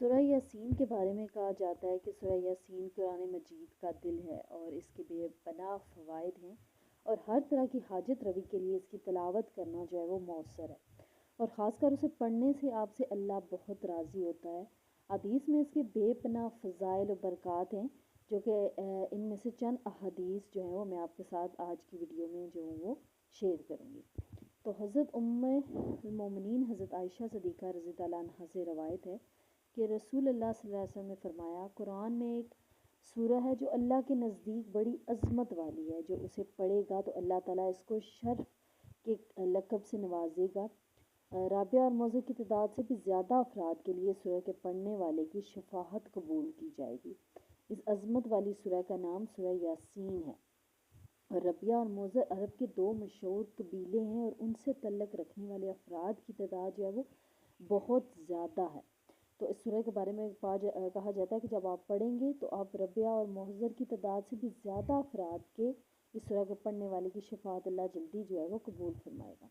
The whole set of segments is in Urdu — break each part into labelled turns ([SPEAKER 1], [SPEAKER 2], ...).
[SPEAKER 1] سورہ یاسین کے بارے میں کہا جاتا ہے کہ سورہ یاسین قرآن مجید کا دل ہے اور اس کے بے پناہ فوائد ہیں، اور ہر طرح کی حاجت رவி کے لیے اس کی تلاوت کرنا جو ہے وہ مؤثر ہے، اور خاص کر اسے پڑھنے سے آپ سے اللہ بہت راضی ہوتا ہے۔ حدیث میں اس کے بے پناہ فضائل و برکات ہیں، جو کہ ان میں سے چند احادیث جو ہیں وہ میں آپ کے ساتھ آج کی ویڈیو میں جو ہوں وہ شیئر کروں گی۔ تو حضرت المومنین حضرت عائشہ صدیقہ رضی اللہ عنہا سے روایت ہے کہ رسول اللہ صلی اللہ علیہ وسلم نے فرمایا، قرآن میں ایک سورہ ہے جو اللہ کے نزدیک بڑی عظمت والی ہے، جو اسے پڑھے گا تو اللہ تعالیٰ اس کو شرف کے لقب سے نوازے گا۔ رابعہ اور موضع کی تعداد سے بھی زیادہ افراد کے لیے سورہ کے پڑھنے والے کی شفاعت قبول کی جائے گی۔ اس عظمت والی سورہ کا نام سورہ یاسین ہے، اور ربیہ اور موضع عرب کے دو مشہور قبیلے ہیں، اور ان سے تعلق رکھنے والے افراد کی تعداد جو ہے وہ بہت زیادہ ہے۔ تو اس سورہ کے بارے میں کہا جاتا ہے کہ جب آپ پڑھیں گے تو آپ ربیہ اور محضر کی تعداد سے بھی زیادہ افراد کے اس سورہ کو پڑھنے والے کی شفاعت اللہ جلدی جو ہے وہ قبول فرمائے گا۔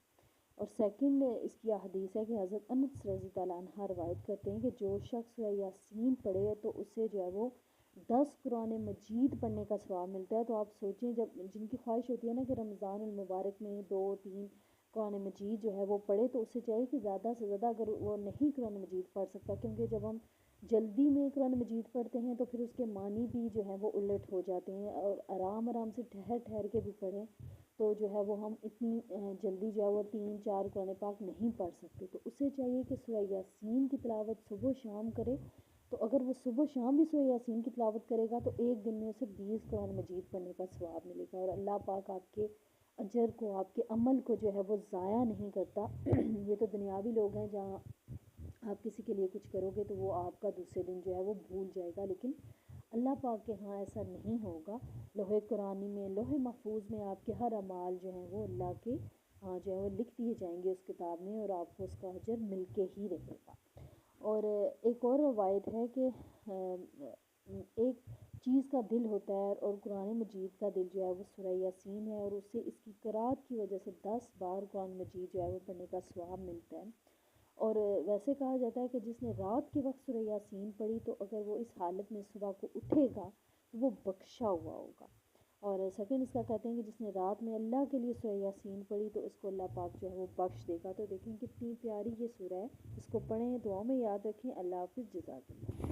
[SPEAKER 1] اور سیکنڈ اس کی حدیث ہے کہ حضرت انس رضی اللہ عنہ روایت کرتے ہیں کہ جو شخص سورہ یاسین پڑھے تو اسے جو ہے وہ 10 قرآن مجید پڑھنے کا ثواب ملتا ہے۔ تو آپ سوچیں، جب جن کی خواہش ہوتی ہے نا کہ رمضان المبارک میں 2-3 قرآن مجید جو ہے وہ پڑھے، تو اسے چاہیے کہ زیادہ سے زیادہ، اگر وہ نہیں قرآن مجید پڑھ سکتا، کیونکہ جب ہم جلدی میں قرآن مجید پڑھتے ہیں تو پھر اس کے معنی بھی جو ہے وہ الٹ ہو جاتے ہیں، اور آرام سے ٹھہر کے بھی پڑھیں تو جو ہے وہ ہم اتنی جلدی جو ہے وہ 3-4 قرآن پاک نہیں پڑھ سکتے۔ تو اسے چاہیے کہ سورہ یاسین کی تلاوت صبح و شام کرے۔ تو اگر وہ صبح و شام بھی سورہ یاسین کی تلاوت کرے گا تو ایک دن میں اسے 20 قرآن مجید پڑھنے کا ثواب ملے گا، اور اللہ پاک آپ کے اجر کو، آپ کے عمل کو جو ہے وہ ضائع نہیں کرتا۔ یہ تو دنیاوی لوگ ہیں، جہاں آپ کسی کے لیے کچھ کرو گے تو وہ آپ کا دوسرے دن جو ہے وہ بھول جائے گا، لیکن اللہ پاک کے ہاں ایسا نہیں ہوگا۔ لوح قرآنی میں، لوح محفوظ میں آپ کے ہر اعمال جو ہیں وہ اللہ کے ہاں جو ہے وہ لکھ دیے جائیں گے اس کتاب میں، اور آپ کو اس کا اجر مل کے ہی رہے گا۔ اور ایک اور روایت ہے کہ ایک چیز کا دل ہوتا ہے، اور قرآن مجید کا دل جو ہے وہ سورہ یاسین ہے، اور اسے اس کی قرأت کی وجہ سے 10 بار قرآن مجید جو ہے وہ پڑھنے کا ثواب ملتا ہے۔ اور ویسے کہا جاتا ہے کہ جس نے رات کے وقت سورہ یاسین پڑھی تو اگر وہ اس حالت میں صبح کو اٹھے گا تو وہ بخشا ہوا ہوگا۔ اور سیکنڈ اس کا کہتے ہیں کہ جس نے رات میں اللہ کے لیے سورہ یاسین پڑھی تو اس کو اللہ پاک جو ہے وہ بخش دے گا۔ تو دیکھیں کتنی پیاری یہ سورہ ہے، اس کو پڑھیں، دعاؤں میں یاد رکھیں۔ اللہ حافظ، جزاک اللہ۔